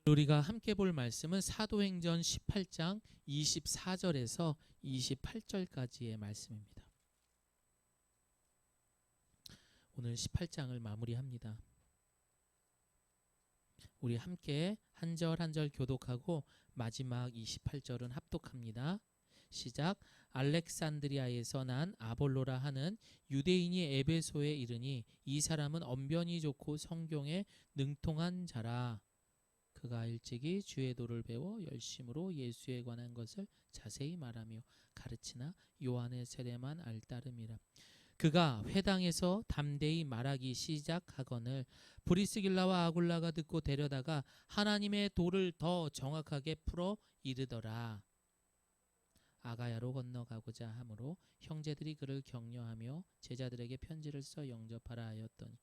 우리가 함께 볼 말씀은 사도행전 18장 24절에서 28절까지의 말씀입니다. 오늘 18장을 마무리합니다. 우리 함께 한 절 한 절 교독하고 마지막 28절은 합독합니다. 시작. 알렉산드리아에서 난 아볼로라 하는 유대인이 에베소에 이르니 이 사람은 언변이 좋고 성경에 능통한 자라. 그가 일찍이 주의 도를 배워 열심으로 예수에 관한 것을 자세히 말하며 가르치나 요한의 세례만 알따름이라. 그가 회당에서 담대히 말하기 시작하거늘 브리스길라와 아굴라가 듣고 데려다가 하나님의 도를 더 정확하게 풀어 이르더라. 아가야로 건너가고자 하므로 형제들이 그를 격려하며 제자들에게 편지를 써 영접하라 하였더니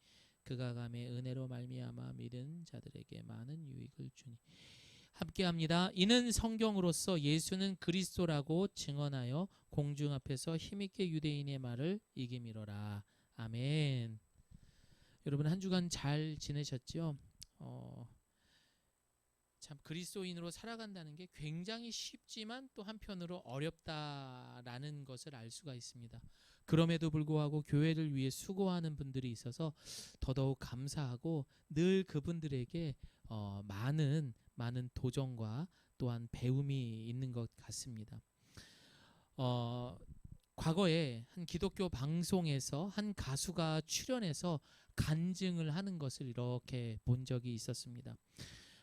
그가 감에 은혜로 말미암아 믿은 자들에게 많은 유익을 주니. 함께합니다. 이는 성경으로서 예수는 그리스도라고 증언하여 공중 앞에서 힘있게 유대인의 말을 이기미로라. 아멘. 여러분 한 주간 잘 지내셨죠? 참 그리스도인으로 살아간다는 게 굉장히 쉽지만 또 한편으로 어렵다라는 것을 알 수가 있습니다. 그럼에도 불구하고 교회를 위해 수고하는 분들이 있어서 더더욱 감사하고 늘 그분들에게 많은 도전과 또한 배움이 있는 것 같습니다. 과거에 한 기독교 방송에서 한 가수가 출연해서 간증을 하는 것을 이렇게 본 적이 있었습니다.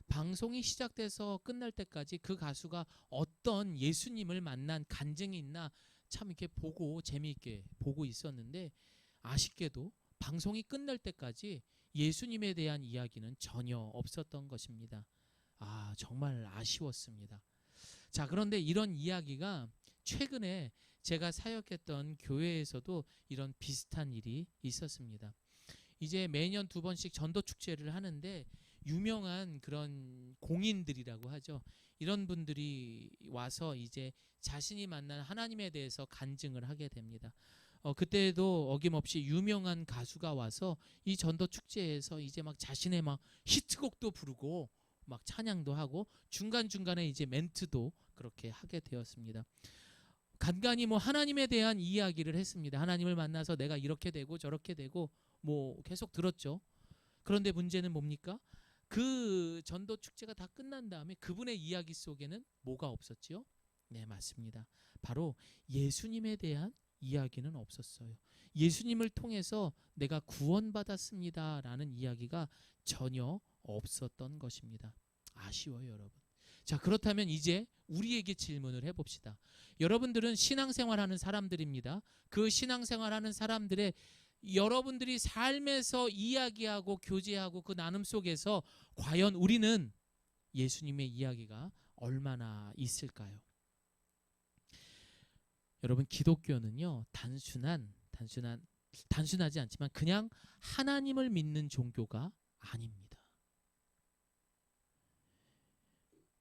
방송이 시작돼서 끝날 때까지 그 가수가 어떤 예수님을 만난 간증이 있나 참 이렇게 보고 재미있게 보고 있었는데 아쉽게도 방송이 끝날 때까지 예수님에 대한 이야기는 전혀 없었던 것입니다. 정말 아쉬웠습니다. 자, 그런데 이런 이야기가 최근에 제가 사역했던 교회에서도 이런 비슷한 일이 있었습니다. 이제 매년 2번씩 전도축제를 하는데 유명한 그런 공인들이라고 하죠. 이런 분들이 와서 이제 자신이 만난 하나님에 대해서 간증을 하게 됩니다. 그때도 어김없이 유명한 가수가 와서 이 전도축제에서 이제 막 자신의 막 히트곡도 부르고 막 찬양도 하고 중간중간에 이제 멘트도 그렇게 하게 되었습니다. 간간히 뭐 하나님에 대한 이야기를 했습니다. 하나님을 만나서 내가 이렇게 되고 저렇게 되고 뭐 계속 들었죠. 그런데 문제는 뭡니까? 그 전도 축제가 다 끝난 다음에 그분의 이야기 속에는 뭐가 없었지요? 네, 맞습니다. 바로 예수님에 대한 이야기는 없었어요. 예수님을 통해서 내가 구원받았습니다 라는 이야기가 전혀 없었던 것입니다. 아쉬워요, 여러분. 자, 그렇다면 이제 우리에게 질문을 해봅시다. 여러분들은 신앙생활하는 사람들입니다. 그 신앙생활하는 사람들의 여러분들이 삶에서 이야기하고 교제하고 그 나눔 속에서 과연 우리는 예수님의 이야기가 얼마나 있을까요? 여러분, 기독교는요 단순하지 않지만 그냥 하나님을 믿는 종교가 아닙니다.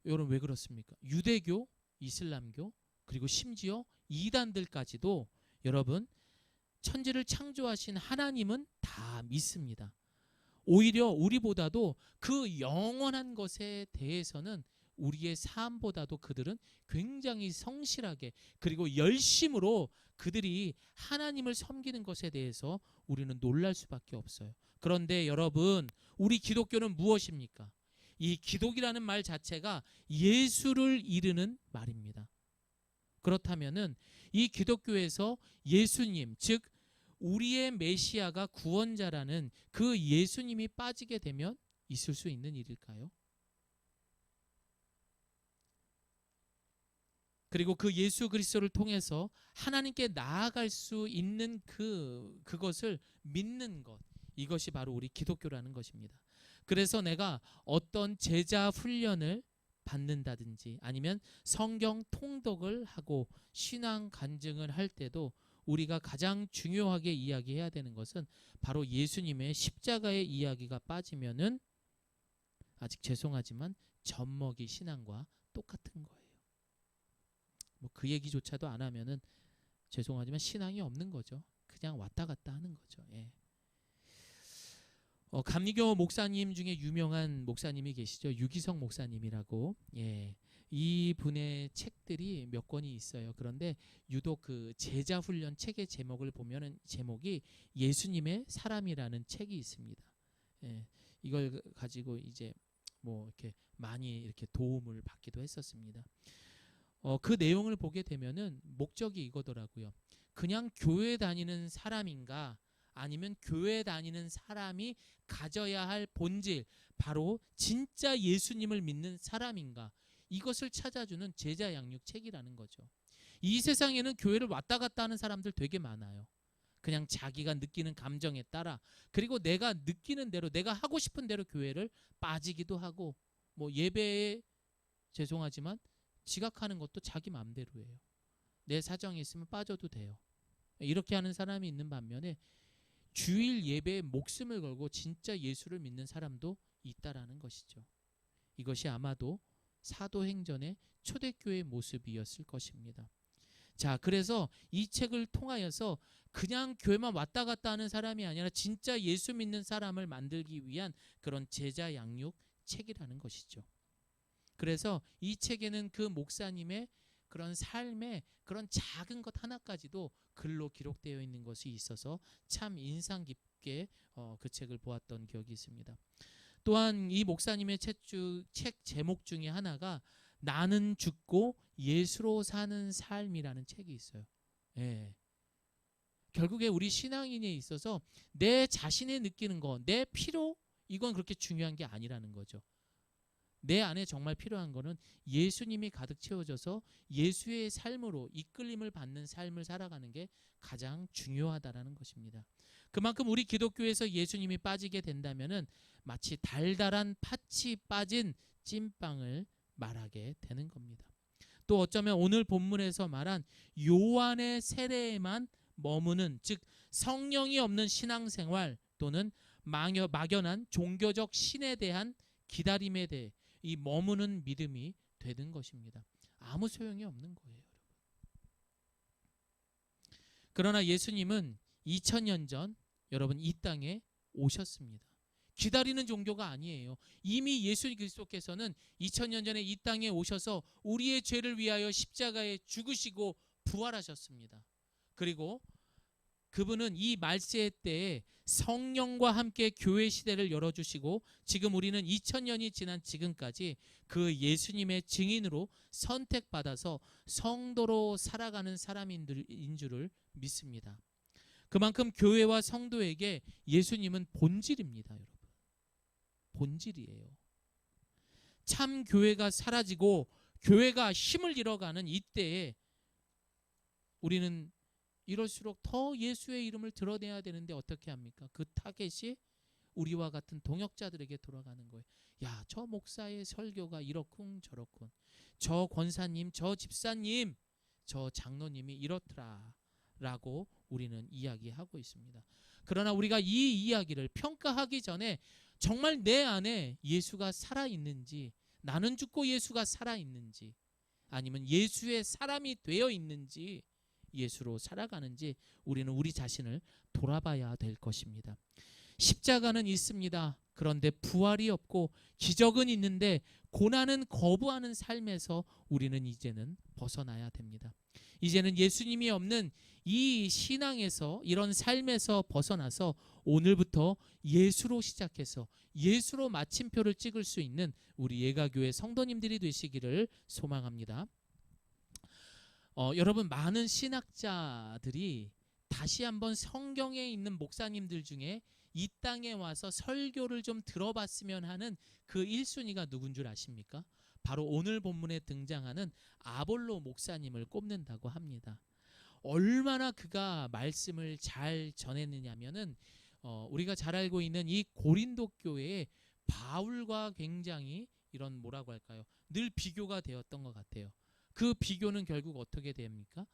여러분 왜 그렇습니까? 유대교, 이슬람교 그리고 심지어 이단들까지도 여러분 천지를 창조하신 하나님은 다 믿습니다. 오히려 우리보다도 그 영원한 것에 대해서는 우리의 삶보다도 그들은 굉장히 성실하게 그리고 열심으로 그들이 하나님을 섬기는 것에 대해서 우리는 놀랄 수밖에 없어요. 그런데 여러분, 우리 기독교는 무엇입니까? 이 기독이라는 말 자체가 예수를 이르는 말입니다. 그렇다면은 이 기독교에서 예수님, 즉 우리의 메시아가 구원자라는 그 예수님이 빠지게 되면 있을 수 있는 일일까요? 그리고 그 예수 그리스도를 통해서 하나님께 나아갈 수 있는 그것을 믿는 것, 이것이 바로 우리 기독교라는 것입니다. 그래서 내가 어떤 제자 훈련을 받는다든지 아니면 성경 통독을 하고 신앙 간증을 할 때도 우리가 가장 중요하게 이야기해야 되는 것은 바로 예수님의 십자가의 이야기가 빠지면은 아직 죄송하지만 젖먹이 신앙과 똑같은 거예요. 뭐 그 얘기조차도 안 하면은 죄송하지만 신앙이 없는 거죠. 그냥 왔다 갔다 하는 거죠. 예. 감리교 목사님 중에 유명한 목사님이 계시죠. 유기성 목사님이라고. 예. 이 분의 책들이 몇 권이 있어요. 그런데 유독 그 제자 훈련 책의 제목을 보면은 제목이 예수님의 사람이라는 책이 있습니다. 예. 이걸 가지고 이제 뭐 이렇게 많이 이렇게 도움을 받기도 했었습니다. 그 내용을 보게 되면은 목적이 이거더라고요. 그냥 교회 다니는 사람인가, 아니면 교회 다니는 사람이 가져야 할 본질, 바로 진짜 예수님을 믿는 사람인가, 이것을 찾아주는 제자 양육 책이라는 거죠. 이 세상에는 교회를 왔다 갔다 하는 사람들 되게 많아요. 그냥 자기가 느끼는 감정에 따라, 그리고 내가 느끼는 대로, 내가 하고 싶은 대로 교회를 빠지기도 하고, 뭐 예배에 죄송하지만 지각하는 것도 자기 마음대로예요. 내 사정이 있으면 빠져도 돼요. 이렇게 하는 사람이 있는 반면에 주일 예배에 목숨을 걸고 진짜 예수를 믿는 사람도 있다라는 것이죠. 이것이 아마도 사도행전의 초대교회의 모습이었을 것입니다. 자, 그래서 이 책을 통하여서 그냥 교회만 왔다 갔다 하는 사람이 아니라 진짜 예수 믿는 사람을 만들기 위한 그런 제자 양육 책이라는 것이죠. 그래서 이 책에는 그 목사님의 그런 삶의 그런 작은 것 하나까지도 글로 기록되어 있는 것이 있어서 참 인상 깊게 그 책을 보았던 기억이 있습니다. 또한 이 목사님의 책 제목 중에 하나가 나는 죽고 예수로 사는 삶이라는 책이 있어요. 예. 결국에 우리 신앙인에 있어서 내 자신이 느끼는 거, 내 필요, 이건 그렇게 중요한 게 아니라는 거죠. 내 안에 정말 필요한 거는 예수님이 가득 채워져서 예수의 삶으로 이끌림을 받는 삶을 살아가는 게 가장 중요하다라는 것입니다. 그만큼 우리 기독교에서 예수님이 빠지게 된다면은 마치 달달한 팥이 빠진 찐빵을 말하게 되는 겁니다. 또 어쩌면 오늘 본문에서 말한 요한의 세례에만 머무는, 즉 성령이 없는 신앙생활 또는 막연한 종교적 신에 대한 기다림에 대해 이 머무는 믿음이 되는 것입니다. 아무 소용이 없는 거예요, 여러분. 그러나 예수님은 2000년 전 여러분 이 땅에 오셨습니다. 기다리는 종교가 아니에요. 이미 예수 그리스도께서는 2000년 전에 이 땅에 오셔서 우리의 죄를 위하여 십자가에 죽으시고 부활하셨습니다. 그리고 그분은 이 말세 때에 성령과 함께 교회 시대를 열어주시고 지금 우리는 2000년이 지난 지금까지 그 예수님의 증인으로 선택받아서 성도로 살아가는 사람인 줄을 믿습니다. 그만큼 교회와 성도에게 예수님은 본질입니다, 여러분. 본질이에요. 참 교회가 사라지고 교회가 힘을 잃어가는 이때에 우리는 이럴수록 더 예수의 이름을 드러내야 되는데 어떻게 합니까? 그 타겟이 우리와 같은 동역자들에게 돌아가는 거예요. 야, 저 목사의 설교가 이렇군 저렇군. 저 권사님, 저 집사님, 저 장로님이 이렇더라 라고 우리는 이야기하고 있습니다. 그러나 우리가 이 이야기를 평가하기 전에 정말 내 안에 예수가 살아있는지, 나는 죽고 예수가 살아있는지, 아니면 예수의 사람이 되어 있는지, 예수로 살아가는지 우리는 우리 자신을 돌아봐야 될 것입니다. 십자가는 있습니다. 그런데 부활이 없고 기적은 있는데 고난은 거부하는 삶에서 우리는 이제는 벗어나야 됩니다. 이제는 예수님이 없는 이 신앙에서, 이런 삶에서 벗어나서 오늘부터 예수로 시작해서 예수로 마침표를 찍을 수 있는 우리 예가교회 성도님들이 되시기를 소망합니다. 여러분, 많은 신학자들이 다시 한번 성경에 있는 목사님들 중에 이 땅에 와서 설교를 좀 들어봤으면 하는 그 1순위가 누군 줄 아십니까? 바로 오늘 본문에 등장하는 아볼로 목사님을 꼽는다고 합니다. 얼마나 그가 말씀을 잘 전했느냐면은 우리가 잘 알고 있는 이 고린도 교회에 바울과 굉장히 이런 뭐라고 할까요? 늘 비교가 되었던 것 같아요. 그 비교는 결국 어떻게 됩니까?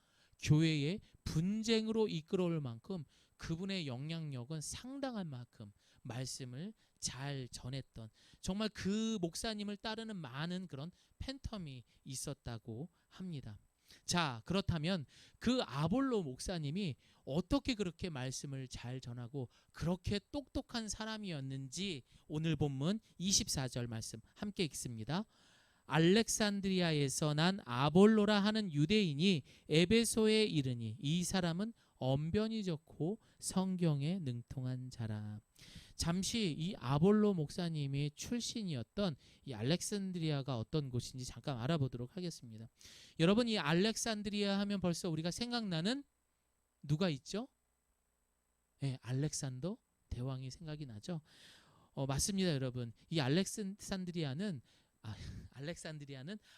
교회의 분쟁으로 이끌어올 만큼 그분의 영향력은 상당한 만큼 말씀을 잘 전했던, 정말 그 목사님을 따르는 많은 그런 팬텀이 있었다고 합니다. 자, 그렇다면 그 아볼로 목사님이 어떻게 그렇게 말씀을 잘 전하고 그렇게 똑똑한 사람이었는지 오늘 본문 24절 말씀 함께 읽습니다. 알렉산드리아에서 난 아볼로라 하는 유대인이 에베소에 이르니 이 사람은 언변이 좋고 성경에 능통한 자라. 잠시 이 아볼로 목사님이 출신이었던 이 알렉산드리아가 어떤 곳인지 잠깐 알아보도록 하겠습니다. 여러분, 이 알렉산드리아 하면 벌써 우리가 생각나는 누가 있죠? 네, 알렉산더 대왕이 생각이 나죠. 맞습니다, 여러분. 이 알렉산드리아는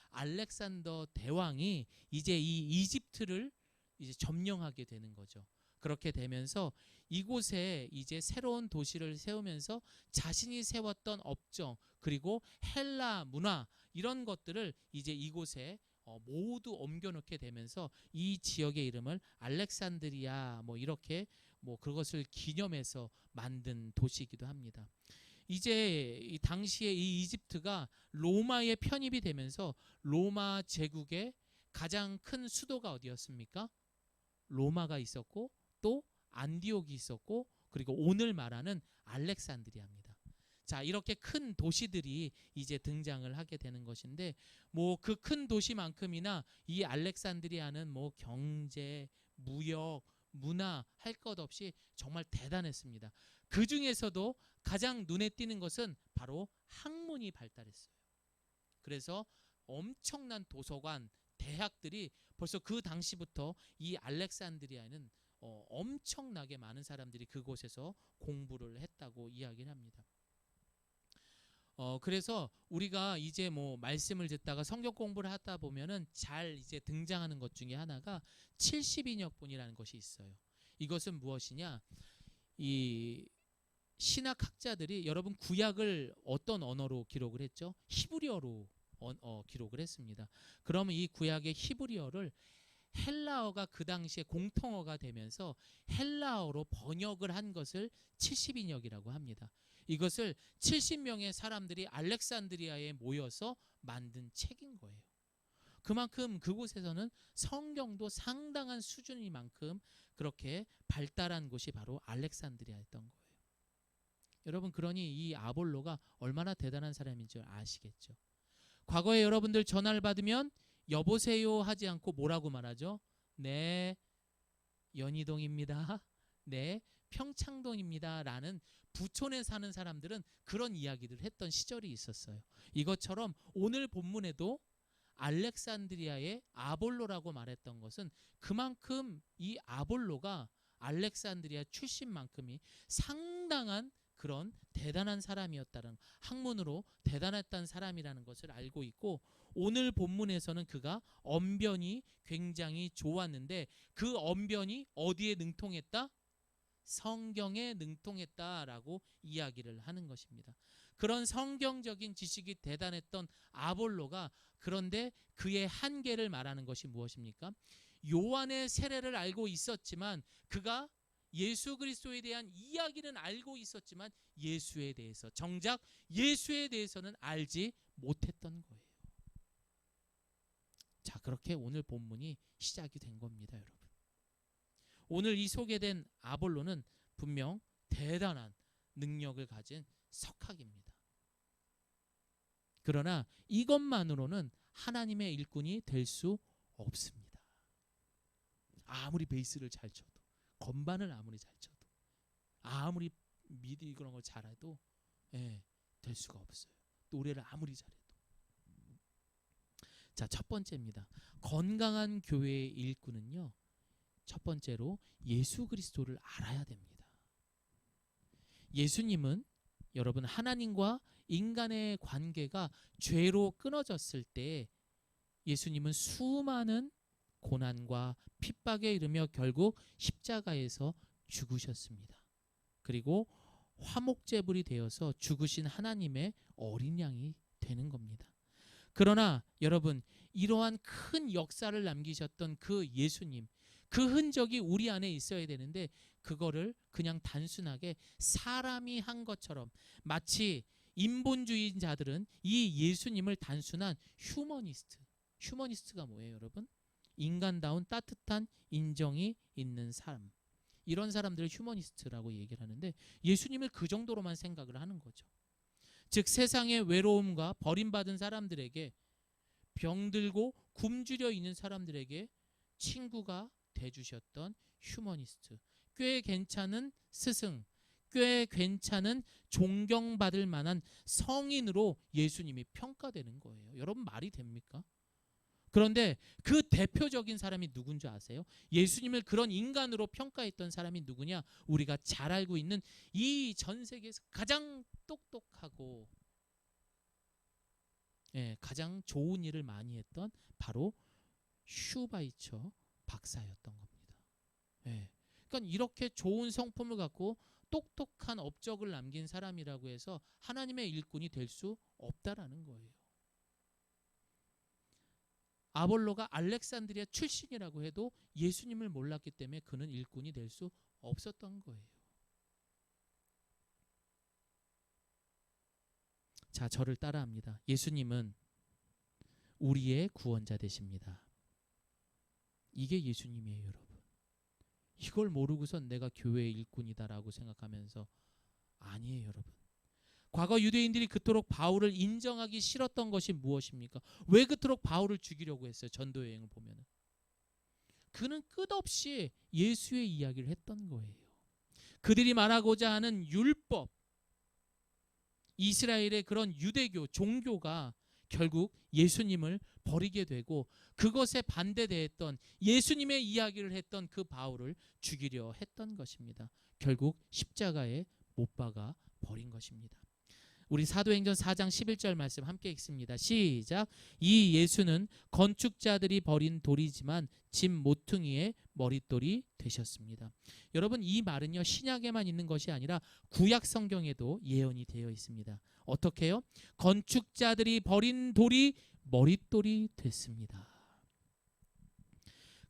알렉산더 대왕이 이제 이 이집트를 이제 점령하게 되는 거죠. 그렇게 되면서 이곳에 이제 새로운 도시를 세우면서 자신이 세웠던 업종 그리고 헬라 문화 이런 것들을 이제 이곳에 모두 옮겨놓게 되면서 이 지역의 이름을 알렉산드리아 이렇게 그것을 기념해서 만든 도시이기도 합니다. 이제 이 당시에 이 이집트가 로마에 편입이 되면서 로마 제국의 가장 큰 수도가 어디였습니까? 로마가 있었고 또 안디옥이 있었고 그리고 오늘 말하는 알렉산드리아입니다. 자, 이렇게 큰 도시들이 이제 등장을 하게 되는 것인데 그 큰 도시만큼이나 이 알렉산드리아는 경제, 무역, 문화 할 것 없이 정말 대단했습니다. 그 중에서도 가장 눈에 띄는 것은 바로 학문이 발달했어요. 그래서 엄청난 도서관, 대학들이 벌써 그 당시부터 이 알렉산드리아에는 엄청나게 많은 사람들이 그곳에서 공부를 했다고 이야기를 합니다. 그래서 우리가 이제 말씀을 듣다가 성경 공부를 하다 보면은 잘 이제 등장하는 것 중에 하나가 70인역본이라는 것이 있어요. 이것은 무엇이냐? 이 신학학자들이 여러분 구약을 어떤 언어로 기록을 했죠? 히브리어로 기록을 했습니다. 그러면 이 구약의 히브리어를 헬라어가 그 당시에 공통어가 되면서 헬라어로 번역을 한 것을 70인역이라고 합니다. 이것을 70명의 사람들이 알렉산드리아에 모여서 만든 책인 거예요. 그만큼 그곳에서는 성경도 상당한 수준인 만큼 그렇게 발달한 곳이 바로 알렉산드리아였던 거예요. 여러분, 그러니 이 아볼로가 얼마나 대단한 사람인 줄 아시겠죠? 과거에 여러분들 전화를 받으면 여보세요 하지 않고 뭐라고 말하죠? 네, 연희동입니다. 네, 평창동입니다. 라는 부촌에 사는 사람들은 그런 이야기를 했던 시절이 있었어요. 이것처럼 오늘 본문에도 알렉산드리아의 아볼로라고 말했던 것은 그만큼 이 아볼로가 알렉산드리아 출신만큼이 상당한 그런 대단한 사람이었다는, 학문으로 대단했던 사람이라는 것을 알고 있고, 오늘 본문에서는 그가 언변이 굉장히 좋았는데 그 언변이 어디에 능통했다? 성경에 능통했다라고 이야기를 하는 것입니다. 그런 성경적인 지식이 대단했던 아볼로가 그런데 그의 한계를 말하는 것이 무엇입니까? 요한의 세례를 알고 있었지만 그가 예수 그리스도에 대한 이야기는 알고 있었지만 예수에 대해서, 정작 예수에 대해서는 알지 못했던 거예요. 자, 그렇게 오늘 본문이 시작이 된 겁니다, 여러분. 오늘 이 소개된 아볼로는 분명 대단한 능력을 가진 석학입니다. 그러나 이것만으로는 하나님의 일꾼이 될 수 없습니다. 아무리 베이스를 잘 쳐도, 건반을 아무리 잘 쳐도, 아무리 미디 그런 걸 잘해도 될 수가 없어요. 노래를 아무리 잘해도. 자, 첫 번째입니다. 건강한 교회의 일꾼은요, 첫 번째로 예수 그리스도를 알아야 됩니다. 예수님은 여러분, 하나님과 인간의 관계가 죄로 끊어졌을 때 예수님은 수많은 고난과 핍박에 이르며 결국 십자가에서 죽으셨습니다. 그리고 화목제물이 되어서 죽으신 하나님의 어린 양이 되는 겁니다. 그러나 여러분, 이러한 큰 역사를 남기셨던 그 예수님, 그 흔적이 우리 안에 있어야 되는데 그거를 그냥 단순하게 사람이 한 것처럼, 마치 인본주의자들은 이 예수님을 단순한 휴머니스트가 뭐예요, 여러분? 인간다운 따뜻한 인정이 있는 사람, 이런 사람들을 휴머니스트라고 얘기를 하는데, 예수님을 그 정도로만 생각을 하는 거죠. 즉 세상의 외로움과 버림받은 사람들에게, 병들고 굶주려 있는 사람들에게 친구가 돼주셨던 휴머니스트, 꽤 괜찮은 스승, 꽤 괜찮은 존경받을 만한 성인으로 예수님이 평가되는 거예요. 여러분 말이 됩니까? 그런데 그 대표적인 사람이 누군지 아세요? 예수님을 그런 인간으로 평가했던 사람이 누구냐? 우리가 잘 알고 있는 이 전 세계에서 가장 똑똑하고 가장 좋은 일을 많이 했던 바로 슈바이처 박사였던 겁니다. 그러니까 이렇게 좋은 성품을 갖고 똑똑한 업적을 남긴 사람이라고 해서 하나님의 일꾼이 될 수 없다라는 거예요. 아볼로가 알렉산드리아 출신이라고 해도 예수님을 몰랐기 때문에 그는 일꾼이 될 수 없었던 거예요. 자, 저를 따라합니다. 예수님은 우리의 구원자 되십니다. 이게 예수님이에요, 여러분. 이걸 모르고선 내가 교회의 일꾼이다라고 생각하면서, 아니에요, 여러분. 과거 유대인들이 그토록 바울을 인정하기 싫었던 것이 무엇입니까? 왜 그토록 바울을 죽이려고 했어요? 전도 여행을 보면은 그는 끝없이 예수의 이야기를 했던 거예요. 그들이 말하고자 하는 율법, 이스라엘의 그런 유대교, 종교가 결국 예수님을 버리게 되고, 그것에 반대되었던 예수님의 이야기를 했던 그 바울을 죽이려 했던 것입니다. 결국 십자가에 못 박아 버린 것입니다. 우리 사도행전 4장 11절 말씀 함께 읽습니다. 시작. 이 예수는 건축자들이 버린 돌이지만 집 모퉁이의 머릿돌이 되셨습니다. 여러분, 이 말은요 신약에만 있는 것이 아니라 구약 성경에도 예언이 되어 있습니다. 어떻게요? 건축자들이 버린 돌이 머릿돌이 됐습니다.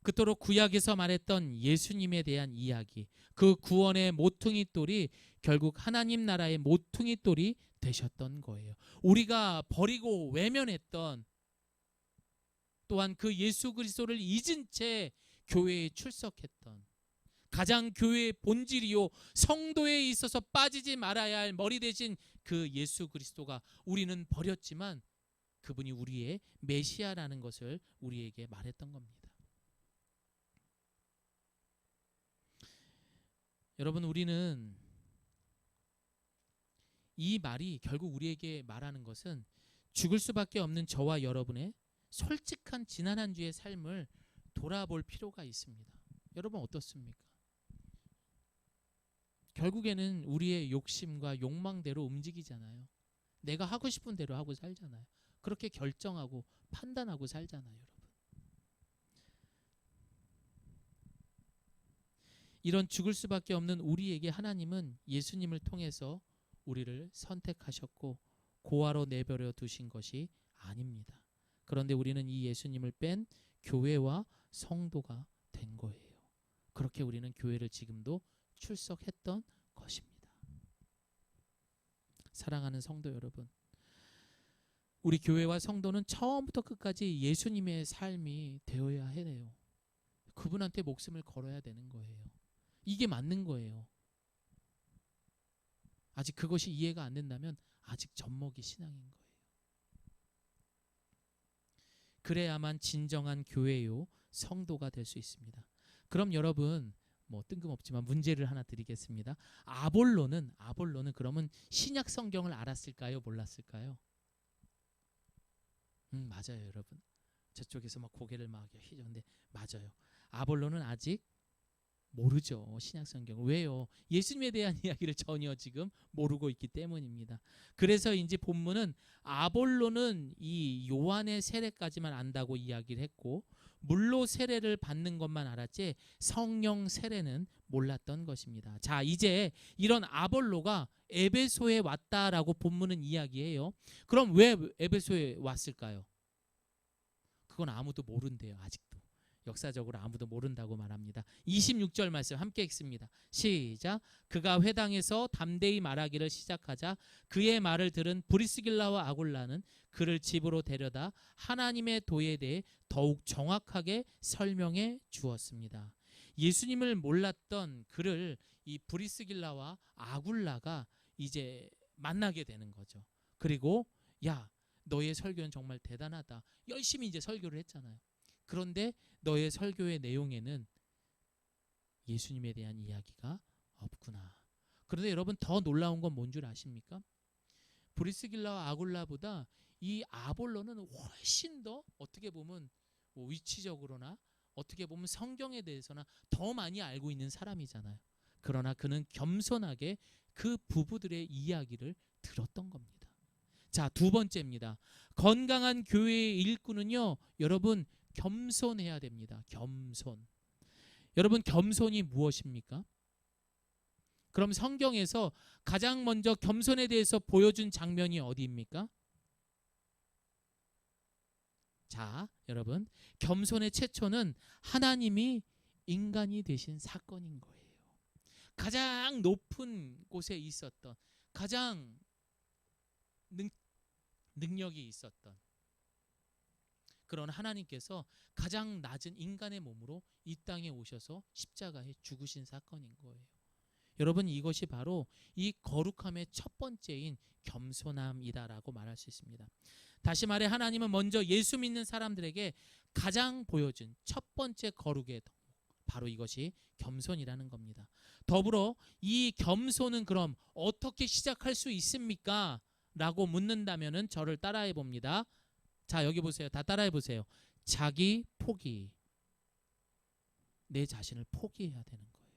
그토록 구약에서 말했던 예수님에 대한 이야기, 그 구원의 모퉁이 돌이 결국 하나님 나라의 모퉁이 돌이 되셨던 거예요. 우리가 버리고 외면했던, 또한 그 예수 그리스도를 잊은 채 교회에 출석했던, 가장 교회의 본질이요 성도에 있어서 빠지지 말아야 할 머리 대신 그 예수 그리스도가 우리는 버렸지만 그분이 우리의 메시아라는 것을 우리에게 말했던 겁니다. 여러분, 우리는 이 말이 결국 우리에게 말하는 것은 죽을 수밖에 없는 저와 여러분의 솔직한 지난 한 주의 삶을 돌아볼 필요가 있습니다. 여러분 어떻습니까? 결국에는 우리의 욕심과 욕망대로 움직이잖아요. 내가 하고 싶은 대로 하고 살잖아요. 그렇게 결정하고 판단하고 살잖아요, 여러분. 이런 죽을 수밖에 없는 우리에게 하나님은 예수님을 통해서 우리를 선택하셨고 고아로 내버려 두신 것이 아닙니다. 그런데 우리는 이 예수님을 뺀 교회와 성도가 된 거예요. 그렇게 우리는 교회를 지금도 출석했던 것입니다. 사랑하는 성도 여러분, 우리 교회와 성도는 처음부터 끝까지 예수님의 삶이 되어야 해요. 그분한테 목숨을 걸어야 되는 거예요. 이게 맞는 거예요. 아직 그것이 이해가 안 된다면 아직 젖먹이 신앙인 거예요. 그래야만 진정한 교회요 성도가 될 수 있습니다. 그럼 여러분, 뜬금없지만 문제를 하나 드리겠습니다. 아볼로는 그러면 신약 성경을 알았을까요? 몰랐을까요? 맞아요, 여러분. 저쪽에서 막 고개를 막 휘저는데 맞아요. 아볼로는 아직 모르죠, 신약 성경을. 왜요? 예수님에 대한 이야기를 전혀 지금 모르고 있기 때문입니다. 그래서 이제 본문은 아볼로는 이 요한의 세례까지만 안다고 이야기를 했고, 물로 세례를 받는 것만 알았지 성령 세례는 몰랐던 것입니다. 자, 이제 이런 아볼로가 에베소에 왔다라고 본문은 이야기해요. 그럼 왜 에베소에 왔을까요? 그건 아무도 모른대요, 아직도. 역사적으로 아무도 모른다고 말합니다. 26절 말씀 함께 읽습니다. 시작. 그가 회당에서 담대히 말하기를 시작하자 그의 말을 들은 브리스길라와 아굴라는 그를 집으로 데려다 하나님의 도에 대해 더욱 정확하게 설명해 주었습니다. 예수님을 몰랐던 그를 이 브리스길라와 아굴라가 이제 만나게 되는 거죠. 그리고 야, 너의 설교는 정말 대단하다. 열심히 이제 설교를 했잖아요. 그런데 너의 설교의 내용에는 예수님에 대한 이야기가 없구나. 그런데 여러분 더 놀라운 건 뭔 줄 아십니까? 브리스길라와 아굴라보다 이 아볼로는 훨씬 더 어떻게 보면 뭐 위치적으로나 어떻게 보면 성경에 대해서나 더 많이 알고 있는 사람이잖아요. 그러나 그는 겸손하게 그 부부들의 이야기를 들었던 겁니다. 자, 두 번째입니다. 건강한 교회의 일꾼은요, 여러분 겸손해야 됩니다. 겸손. 여러분 겸손이 무엇입니까? 그럼 성경에서 가장 먼저 겸손에 대해서 보여준 장면이 어디입니까? 자, 여러분 겸손의 최초는 하나님이 인간이 되신 사건인 거예요. 가장 높은 곳에 있었던 가장 능력이 있었던 그런 하나님께서 가장 낮은 인간의 몸으로 이 땅에 오셔서 십자가에 죽으신 사건인 거예요. 여러분 이것이 바로 이 거룩함의 첫 번째인 겸손함이다라고 말할 수 있습니다. 다시 말해 하나님은 먼저 예수 믿는 사람들에게 가장 보여준 첫 번째 거룩의 덕목, 바로 이것이 겸손이라는 겁니다. 더불어 이 겸손은 그럼 어떻게 시작할 수 있습니까? 라고 묻는다면은 저를 따라해 봅니다. 자, 여기 보세요. 다 따라해 보세요. 자기 포기. 내 자신을 포기해야 되는 거예요.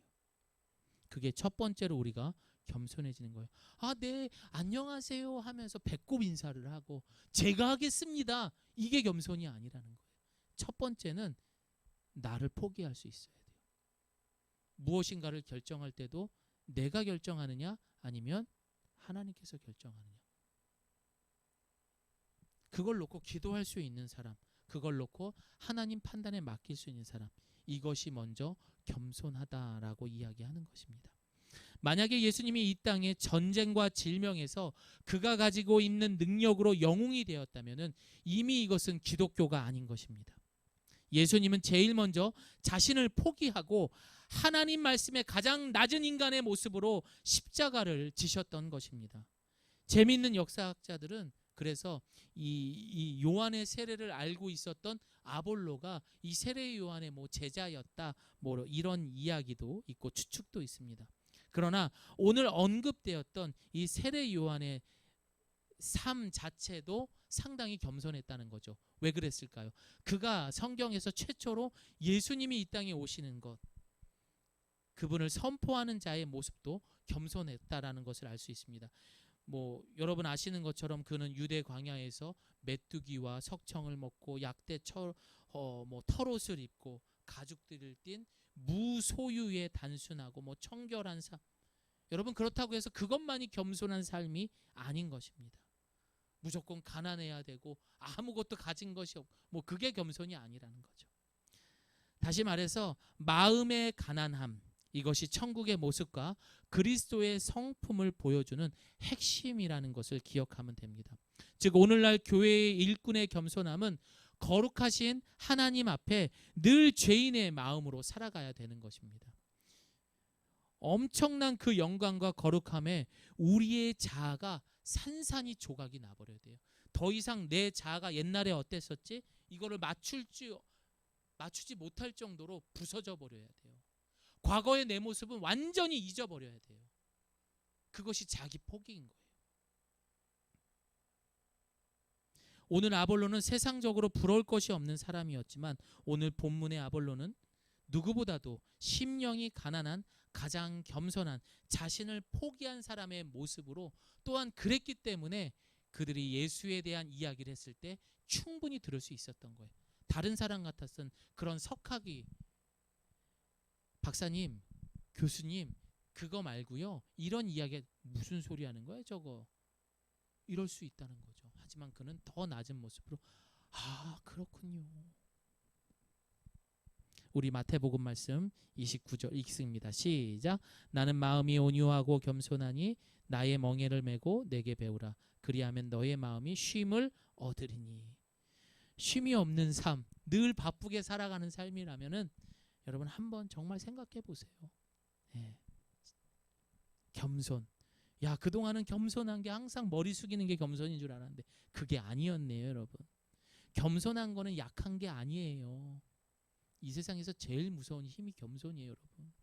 그게 첫 번째로 우리가 겸손해지는 거예요. 아, 네, 안녕하세요 하면서 배꼽 인사를 하고 제가 하겠습니다. 이게 겸손이 아니라는 거예요. 첫 번째는 나를 포기할 수 있어야 돼요. 무엇인가를 결정할 때도 내가 결정하느냐 아니면 하나님께서 결정하느냐. 그걸 놓고 기도할 수 있는 사람, 그걸 놓고 하나님 판단에 맡길 수 있는 사람, 이것이 먼저 겸손하다라고 이야기하는 것입니다. 만약에 예수님이 이 땅에 전쟁과 질병에서 그가 가지고 있는 능력으로 영웅이 되었다면 이미 이것은 기독교가 아닌 것입니다. 예수님은 제일 먼저 자신을 포기하고 하나님 말씀의 가장 낮은 인간의 모습으로 십자가를 지셨던 것입니다. 재미있는 역사학자들은 그래서 이 요한의 세례를 알고 있었던 아볼로가 이 세례 요한의 뭐 제자였다, 뭐 이런 이야기도 있고 추측도 있습니다. 그러나 오늘 언급되었던 이 세례 요한의 삶 자체도 상당히 겸손했다는 거죠. 왜 그랬을까요? 그가 성경에서 최초로 예수님이 이 땅에 오시는 것, 그분을 선포하는 자의 모습도 겸손했다라는 것을 알 수 있습니다. 뭐 여러분 아시는 것처럼 그는 유대 광야에서 메뚜기와 석청을 먹고 약대 털옷을 입고 가죽들을 띤 무소유의 단순하고 뭐 청결한 삶. 여러분 그렇다고 해서 그것만이 겸손한 삶이 아닌 것입니다. 무조건 가난해야 되고 아무것도 가진 것이 없고 뭐 그게 겸손이 아니라는 거죠. 다시 말해서 마음의 가난함, 이것이 천국의 모습과 그리스도의 성품을 보여주는 핵심이라는 것을 기억하면 됩니다. 즉 오늘날 교회의 일꾼의 겸손함은 거룩하신 하나님 앞에 늘 죄인의 마음으로 살아가야 되는 것입니다. 엄청난 그 영광과 거룩함에 우리의 자아가 산산이 조각이 나버려야 돼요. 더 이상 내 자아가 옛날에 어땠었지? 이거를 맞추지 못할 정도로 부서져 버려야 돼요. 과거의 내 모습은 완전히 잊어버려야 돼요. 그것이 자기 포기인 거예요. 오늘 아볼로는 세상적으로 부러울 것이 없는 사람이었지만 오늘 본문의 아볼로는 누구보다도 심령이 가난한 가장 겸손한 자신을 포기한 사람의 모습으로 또한 그랬기 때문에 그들이 예수에 대한 이야기를 했을 때 충분히 들을 수 있었던 거예요. 다른 사람 같았던 그런 석학이 박사님, 교수님 그거 말고요. 이런 이야기 무슨 소리 하는 거예요 저거. 이럴 수 있다는 거죠. 하지만 그는 더 낮은 모습으로 아 그렇군요. 우리 마태복음 말씀 29절 읽습니다. 시작. 나는 마음이 온유하고 겸손하니 나의 멍에를 메고 내게 배우라. 그리하면 너의 마음이 쉼을 얻으리니. 쉼이 없는 삶, 늘 바쁘게 살아가는 삶이라면은 여러분 한번 정말 생각해 보세요. 예. 겸손. 야, 그동안은 겸손한 게 항상 머리 숙이는 게 겸손인 줄 알았는데 그게 아니었네요, 여러분. 겸손한 거는 약한 게 아니에요. 이 세상에서 제일 무서운 힘이 겸손이에요, 여러분.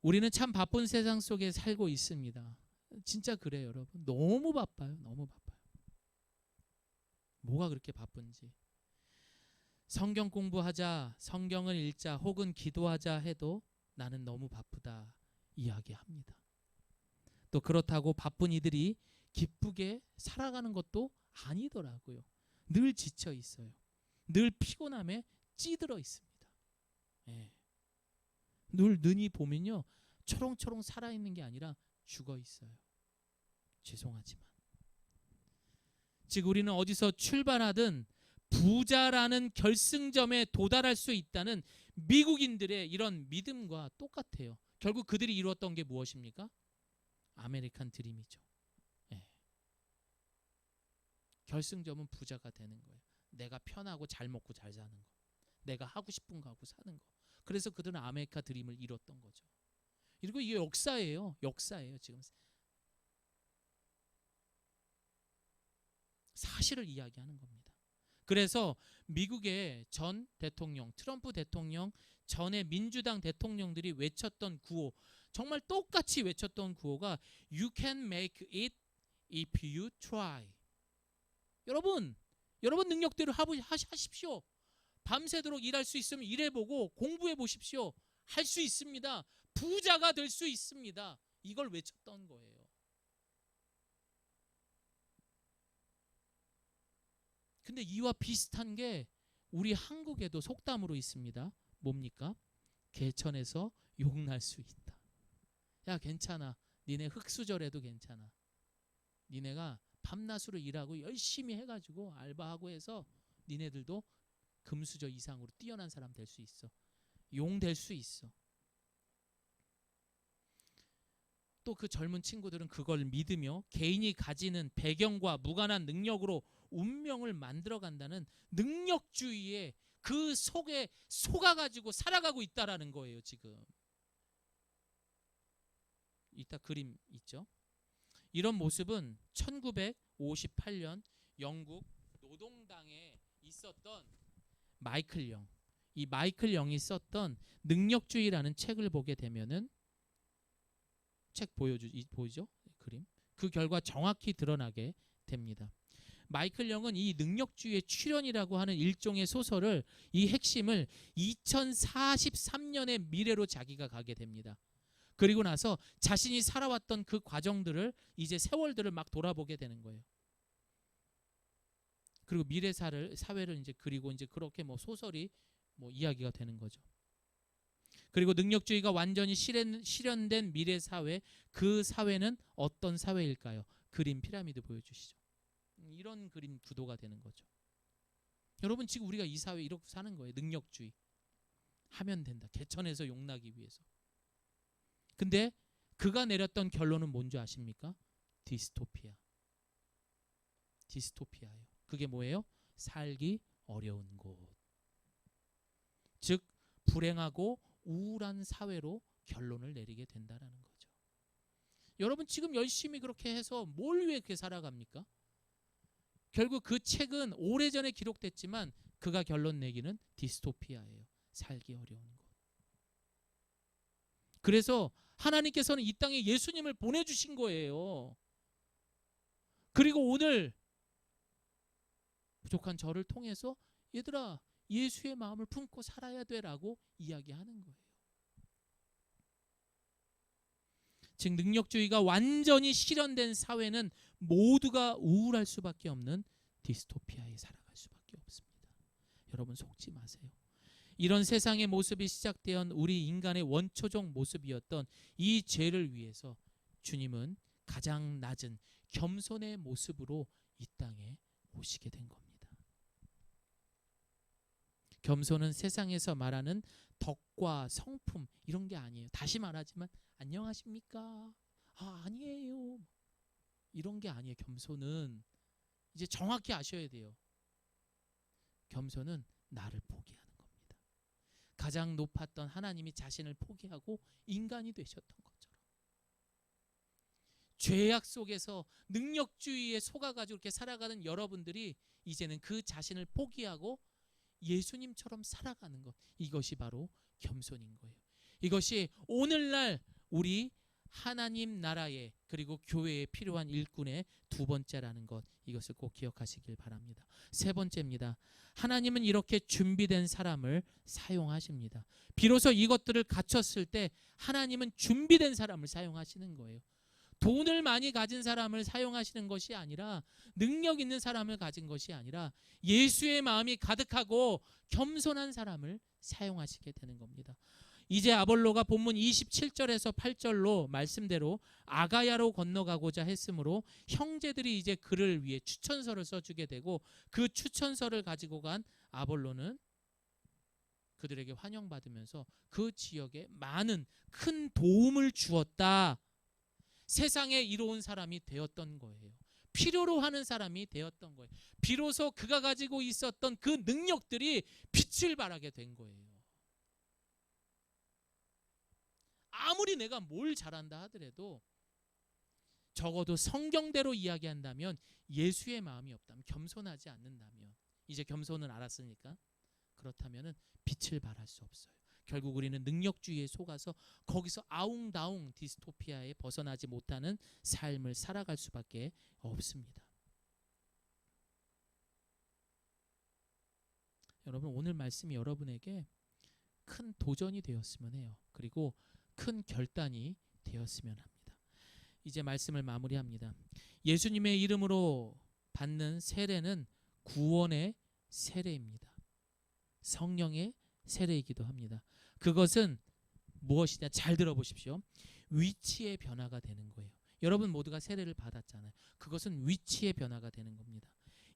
우리는 참 바쁜 세상 속에 살고 있습니다. 진짜 그래요, 여러분. 너무 바빠요. 너무 바빠요. 뭐가 그렇게 바쁜지. 성경 공부하자, 성경을 읽자, 혹은 기도하자 해도 나는 너무 바쁘다 이야기합니다. 또 그렇다고 바쁜 이들이 기쁘게 살아가는 것도 아니더라고요. 늘 지쳐 있어요. 늘 피곤함에 찌들어 있습니다. 예. 늘 눈이 보면요, 초롱초롱 살아있는 게 아니라 죽어 있어요. 죄송하지만. 즉 우리는 어디서 출발하든 부자라는 결승점에 도달할 수 있다는 미국인들의 이런 믿음과 똑같아요. 결국 그들이 이루었던 게 무엇입니까? 아메리칸 드림이죠. 예. 결승점은 부자가 되는 거예요. 내가 편하고 잘 먹고 잘 사는 거. 내가 하고 싶은 거 하고 사는 거. 그래서 그들은 아메리카 드림을 이뤘던 거죠. 그리고 이게 역사예요. 역사예요. 지금 사실을 이야기하는 겁니다. 그래서 미국의 전 대통령, 트럼프 대통령 전에 민주당 대통령들이 외쳤던 구호, 정말 똑같이 외쳤던 구호가 You can make it if you try. 여러분 능력대로 하십시오. 밤새도록 일할 수 있으면 일해보고 공부해 보십시오. 할 수 있습니다. 부자가 될 수 있습니다. 이걸 외쳤던 거예요. 근데 이와 비슷한 게 우리 한국에도 속담으로 있습니다. 뭡니까? 개천에서 용날 수 있다. 야, 괜찮아. 니네 흙수저래도 괜찮아. 니네가 밤낮으로 일하고 열심히 해가지고 알바하고 해서 니네들도 금수저 이상으로 뛰어난 사람 될 수 있어. 용 될 수 있어. 또 그 젊은 친구들은 그걸 믿으며 개인이 가지는 배경과 무관한 능력으로 운명을 만들어간다는 능력주의에 그 속에 속아가지고 살아가고 있다라는 거예요. 지금 이따 그림 있죠. 이런 모습은 1958년 영국 노동당에 있었던 마이클 영, 이 마이클 영이 썼던 능력주의라는 책을 보게 되면은 책 보이죠? 그림. 그 결과 정확히 드러나게 됩니다. 마이클 영은 이 능력주의의 출현이라고 하는 일종의 소설을, 이 핵심을 2043년의 미래로 자기가 가게 됩니다. 그리고 나서 자신이 살아왔던 그 과정들을, 이제 세월들을 막 돌아보게 되는 거예요. 그리고 미래 사회를 이제 그리고 이제 그렇게 뭐 소설이 뭐 이야기가 되는 거죠. 그리고 능력주의가 완전히 실현된 미래 사회, 그 사회는 어떤 사회일까요? 그림 피라미드 보여주시죠. 이런 그림 구도가 되는 거죠. 여러분 지금 우리가 이 사회 이렇게 사는 거예요. 능력주의 하면 된다. 개천에서 용나기 위해서. 근데 그가 내렸던 결론은 뭔지 아십니까? 디스토피아. 디스토피아예요. 그게 뭐예요? 살기 어려운 곳. 즉 불행하고 우울한 사회로 결론을 내리게 된다라는 거죠. 여러분 지금 열심히 그렇게 해서 뭘 위해 그렇게 살아갑니까? 결국 그 책은 오래전에 기록됐지만 그가 결론 내기는 디스토피아예요. 살기 어려운 곳. 그래서 하나님께서는 이 땅에 예수님을 보내주신 거예요. 그리고 오늘 부족한 저를 통해서 얘들아 예수의 마음을 품고 살아야 돼라고 이야기하는 거예요. 즉 능력주의가 완전히 실현된 사회는 모두가 우울할 수밖에 없는 디스토피아에 살아갈 수밖에 없습니다. 여러분 속지 마세요. 이런 세상의 모습이 시작되었던 우리 인간의 원초적 모습이었던 이 죄를 위해서 주님은 가장 낮은 겸손의 모습으로 이 땅에 오시게 된 겁니다. 겸손은 세상에서 말하는 덕과 성품 이런 게 아니에요. 다시 말하지만 안녕하십니까? 아니에요. 이런 게 아니에요. 겸손은 이제 정확히 아셔야 돼요. 겸손은 나를 포기하는 겁니다. 가장 높았던 하나님이 자신을 포기하고 인간이 되셨던 것처럼 죄악 속에서 능력주의에 속아가지고 이렇게 살아가는 여러분들이 이제는 그 자신을 포기하고 예수님처럼 살아가는 것, 이것이 바로 겸손인 거예요. 이것이 오늘날 우리 하나님 나라에 그리고 교회에 필요한 일꾼의 두 번째라는 것, 이것을 꼭 기억하시길 바랍니다. 세 번째입니다. 하나님은 이렇게 준비된 사람을 사용하십니다. 비로소 이것들을 갖췄을 때 하나님은 준비된 사람을 사용하시는 거예요. 돈을 많이 가진 사람을 사용하시는 것이 아니라, 능력 있는 사람을 가진 것이 아니라 예수의 마음이 가득하고 겸손한 사람을 사용하시게 되는 겁니다. 이제 아볼로가 본문 27절에서 8절로 말씀대로 아가야로 건너가고자 했으므로 형제들이 이제 그를 위해 추천서를 써주게 되고, 그 추천서를 가지고 간 아볼로는 그들에게 환영받으면서 그 지역에 많은 큰 도움을 주었다. 세상에 이로운 사람이 되었던 거예요. 필요로 하는 사람이 되었던 거예요. 비로소 그가 가지고 있었던 그 능력들이 빛을 발하게 된 거예요. 아무리 내가 뭘 잘한다 하더라도 적어도 성경대로 이야기한다면, 예수의 마음이 없다면, 겸손하지 않는다면, 이제 겸손은 알았으니까 그렇다면 빛을 발할 수 없어요. 결국 우리는 능력주의에 속아서 거기서 아웅다웅 디스토피아에 벗어나지 못하는 삶을 살아갈 수밖에 없습니다. 여러분, 오늘 말씀이 여러분에게 큰 도전이 되었으면 해요. 그리고 큰 결단이 되었으면 합니다. 이제 말씀을 마무리합니다. 예수님의 이름으로 받는 세례는 구원의 세례입니다. 성령의 세례이기도 합니다. 그것은 무엇이냐? 잘 들어보십시오. 위치의 변화가 되는 거예요. 여러분 모두가 세례를 받았잖아요. 그것은 위치의 변화가 되는 겁니다.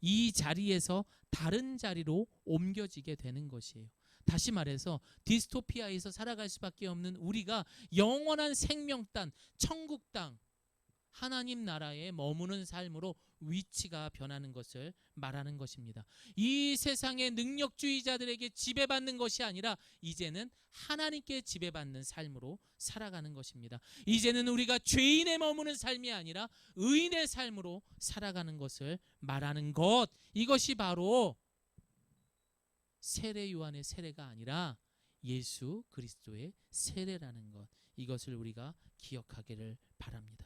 이 자리에서 다른 자리로 옮겨지게 되는 것이에요. 다시 말해서 디스토피아에서 살아갈 수밖에 없는 우리가 영원한 생명 땅, 천국 땅, 하나님 나라에 머무는 삶으로 위치가 변하는 것을 말하는 것입니다. 이 세상의 능력주의자들에게 지배받는 것이 아니라 이제는 하나님께 지배받는 삶으로 살아가는 것입니다. 이제는 우리가 죄인에 머무는 삶이 아니라 의인의 삶으로 살아가는 것을 말하는 것, 이것이 바로 세례 요한의 세례가 아니라 예수 그리스도의 세례라는 것, 이것을 우리가 기억하기를 바랍니다.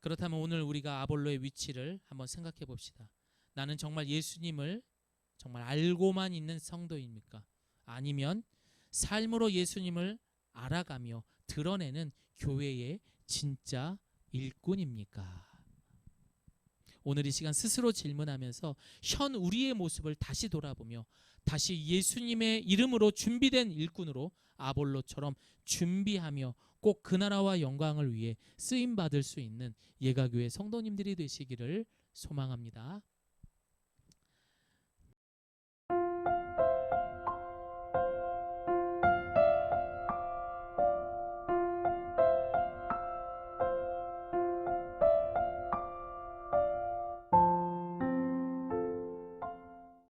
그렇다면 오늘 우리가 아볼로의 위치를 한번 생각해 봅시다. 나는 정말 예수님을 정말 알고만 있는 성도입니까? 아니면 삶으로 예수님을 알아가며 드러내는 교회의 진짜 일꾼입니까? 오늘 이 시간 스스로 질문하면서 현 우리의 모습을 다시 돌아보며 다시 예수님의 이름으로 준비된 일꾼으로 아볼로처럼 준비하며 꼭 그 나라와 영광을 위해 쓰임받을 수 있는 예가교회 성도님들이 되시기를 소망합니다.